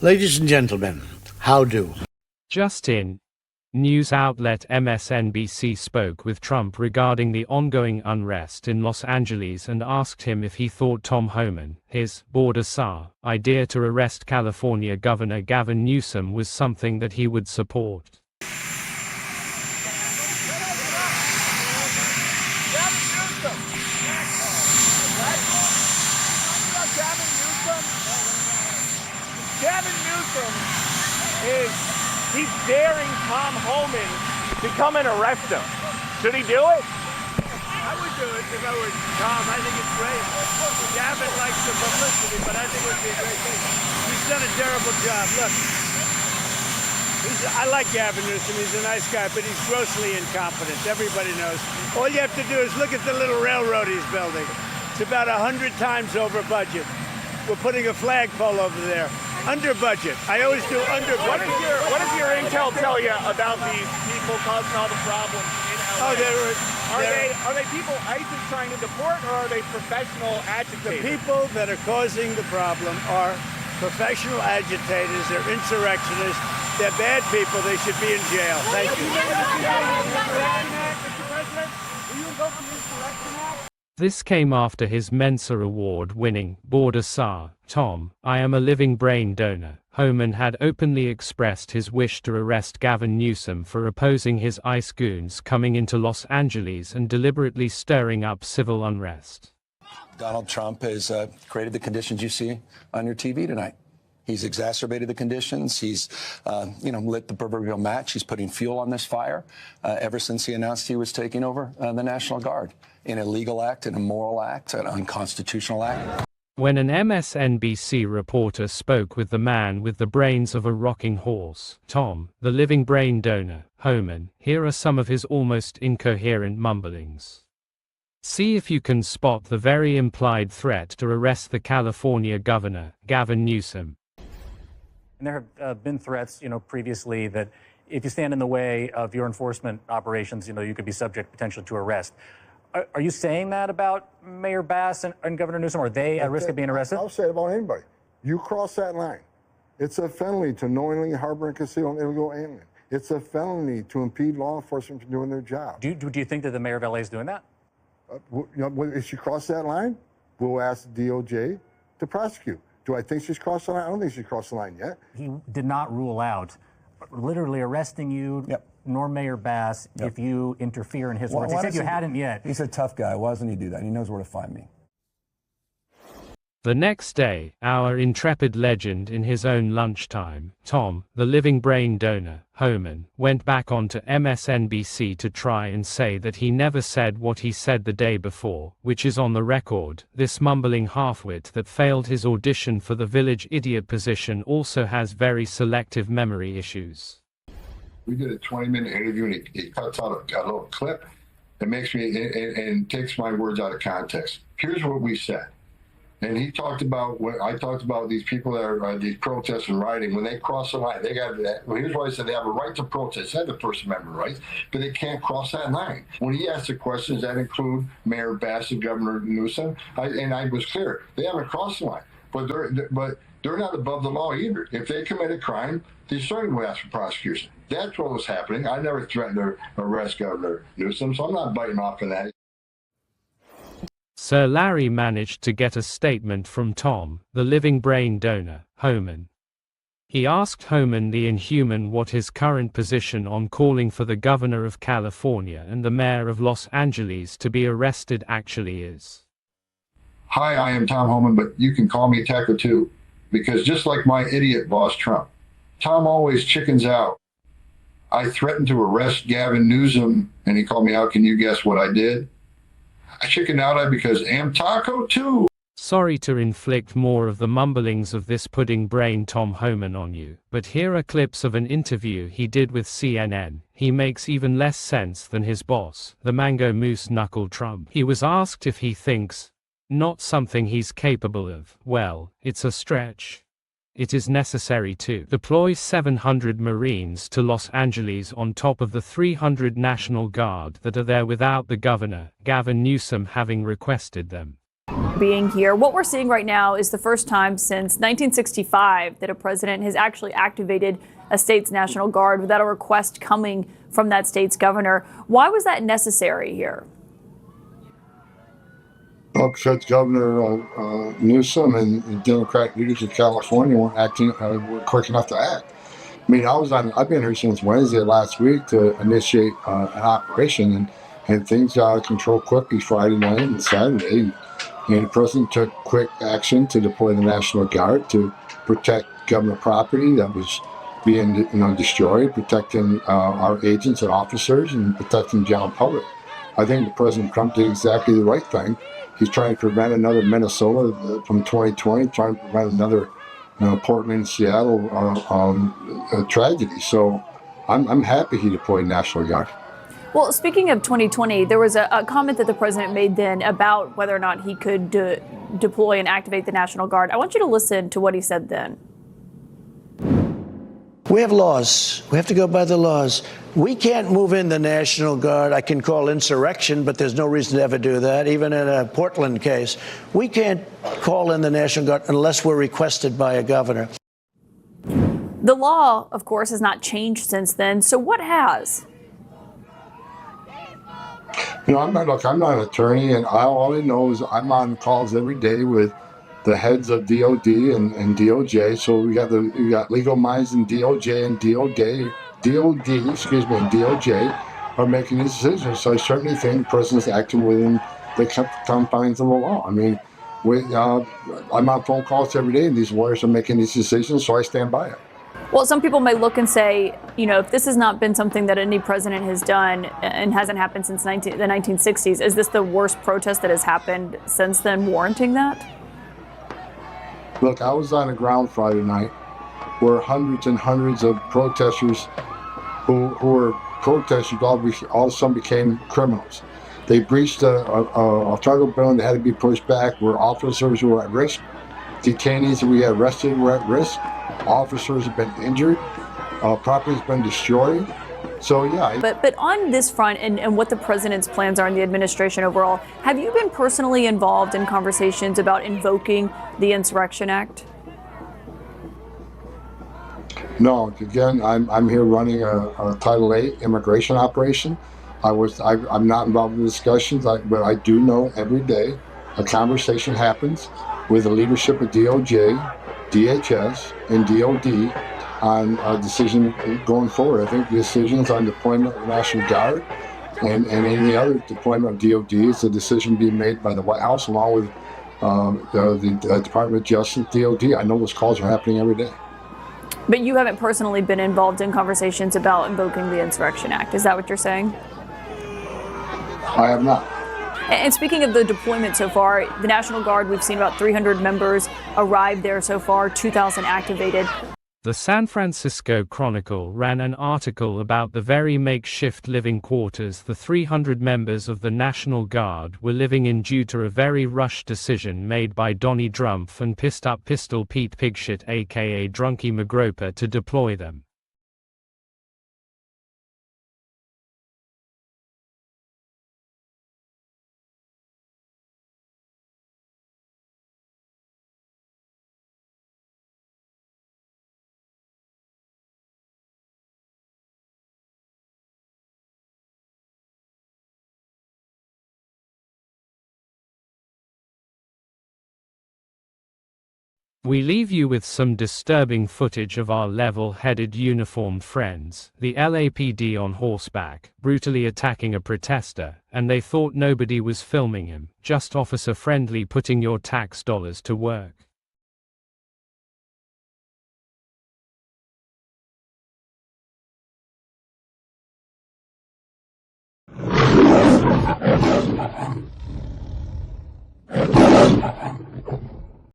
Ladies and gentlemen, how do? Just in. News outlet MSNBC spoke with Trump regarding the ongoing unrest in Los Angeles and asked him if he thought Tom Homan, his border czar, idea to arrest California Governor Gavin Newsom was something that he would support. Gavin Newsom he's daring Tom Homan to come and arrest him. Should he do it? I would do it if I were Tom. I think it's great. Gavin likes the publicity, but I think it would be a great thing. He's done a terrible job. Look, I like Gavin Newsom. He's a nice guy, but he's grossly incompetent. Everybody knows. All you have to do is look at the little railroad he's building. It's about 100 times over budget. We're putting a flagpole over there. Under budget. I always do under budget. What does your intel tell you about these people causing all the problems in LA? Are they people ICE is trying to deport, or are they professional agitators? The people that are causing the problem are professional agitators. They're insurrectionists. They're bad people. They should be in jail. Thank you. Mr. President, will you invoke the Insurrection Act? This came after his Mensa Award-winning border czar, Tom, I am a living brain donor, Homan had openly expressed his wish to arrest Gavin Newsom for opposing his ICE goons coming into Los Angeles and deliberately stirring up civil unrest. Donald Trump has created the conditions you see on your TV tonight. He's exacerbated the conditions. He's, lit the proverbial match. He's putting fuel on this fire ever since he announced he was taking over the National Guard. An illegal act, an immoral act, an unconstitutional act. When an MSNBC reporter spoke with the man with the brains of a rocking horse, Tom, the living brain donor, Homan, here are some of his almost incoherent mumblings. See if you can spot the very implied threat to arrest the California governor, Gavin Newsom. And there have been threats, previously that if you stand in the way of your enforcement operations, you could be subject potentially to arrest. Are you saying that about Mayor Bass and Governor Newsom? Are they at risk of being arrested? I'll say it about anybody. You cross that line. It's a felony to knowingly harbor and conceal an illegal alien. It's a felony to impede law enforcement from doing their job. Do you think that the mayor of LA is doing that? If she crossed that line, we'll ask the DOJ to prosecute. Do I think she's crossed the line? I don't think she's crossed the line yet. He did not rule out literally arresting you, nor Mayor Bass, if you interfere in his words. He said you hadn't yet. He's a tough guy. Why doesn't he do that? He knows where to find me. The next day, our intrepid legend in his own lunchtime, Tom, the living brain donor, Homan, went back onto MSNBC to try and say that he never said what he said the day before, which is on the record. This mumbling halfwit that failed his audition for the village idiot position also has very selective memory issues. We did a 20-minute interview, and he cuts out a little clip that makes me and takes my words out of context. Here's what we said. And he talked about when I talked about these people that are these protests and rioting. When they cross the line, they got that. Well, here's why I said they have a right to protest. They have the First Amendment rights, but they can't cross that line. When he asked the questions that include Mayor Bass and Governor Newsom, I was clear they haven't crossed the line, but they're not above the law either. If they commit a crime, they certainly will ask for prosecution. That's what was happening. I never threatened to arrest Governor Newsom, so I'm not biting off on that. Sir Larry managed to get a statement from Tom, the living brain donor, Homan. He asked Homan the Inhuman what his current position on calling for the governor of California and the mayor of Los Angeles to be arrested actually is. Hi, I am Tom Homan, but you can call me Taco too, because just like my idiot boss Trump, Tom always chickens out. I threatened to arrest Gavin Newsom, and he called me out. Can you guess what I did? I chickened out because I'm Taco too. Sorry to inflict more of the mumblings of this pudding brain Tom Homan on you, but here are clips of an interview he did with CNN. He makes even less sense than his boss, the Mango Moose Knuckle Trump. He was asked if he thinks, not something he's capable of. Well, it's a stretch. It is necessary to deploy 700 Marines to Los Angeles on top of the 300 National Guard that are there without the governor, Gavin Newsom, having requested them. Being here. What we're seeing right now is the first time since 1965 that a president has actually activated a state's National Guard without a request coming from that state's governor. Why was that necessary here? Well, because Governor Newsom and the Democratic leaders of California weren't were quick enough to act. I mean, I've been here since Wednesday last week to initiate an operation, and things got out of control quickly Friday night and Saturday. And the president took quick action to deploy the National Guard to protect government property that was being destroyed, protecting our agents and officers, and protecting the general public. I think President Trump did exactly the right thing. He's trying to prevent another Minnesota from 2020, trying to prevent another Portland, Seattle tragedy. So I'm happy he deployed National Guard. Well, speaking of 2020, there was a comment that the president made then about whether or not he could deploy and activate the National Guard. I want you to listen to what he said then. We have laws. We have to go by the laws. We can't move in the National Guard. I can call insurrection, but there's no reason to ever do that, even in a Portland case. We can't call in the National Guard unless we're requested by a governor. The law, of course, has not changed since then. So what has? I'm not an attorney, and all I know is I'm on calls every day with the heads of DOD and DOJ. So we got legal minds in DOJ and DOD, and DOJ are making these decisions. So I certainly think the president's acting within the confines of the law. I mean, I'm on phone calls every day, and these lawyers are making these decisions, so I stand by it. Well, some people may look and say, if this has not been something that any president has done and hasn't happened since the 1960s, is this the worst protest that has happened since then, warranting that? Look, I was on the ground Friday night where hundreds and hundreds of protesters who were protesters all of a sudden became criminals. They breached a federal building that had to be pushed back, where officers were at risk. Detainees that we had arrested were at risk. Officers have been injured. Property has been destroyed. So, yeah. But on this front and what the president's plans are in the administration overall, have you been personally involved in conversations about invoking the Insurrection Act? No, again, I'm here running a Title VIII immigration operation. I'm not involved in discussions, but I do know every day a conversation happens with the leadership of DOJ, DHS, and DOD on a decision going forward. I think the decisions on deployment of the National Guard and any other deployment of DOD is a decision being made by the White House along with the Department of Justice, DOD. I know those calls are happening every day. But you haven't personally been involved in conversations about invoking the Insurrection Act. Is that what you're saying? I have not. And speaking of the deployment so far, the National Guard, we've seen about 300 members arrive there so far, 2,000 activated. The San Francisco Chronicle ran an article about the very makeshift living quarters the 300 members of the National Guard were living in due to a very rushed decision made by Donnie Drumpf and pissed up Pistol Pete Pigshit aka Drunky McGroper to deploy them. We leave you with some disturbing footage of our level-headed uniformed friends, the LAPD on horseback, brutally attacking a protester, and they thought nobody was filming him, just officer-friendly putting your tax dollars to work.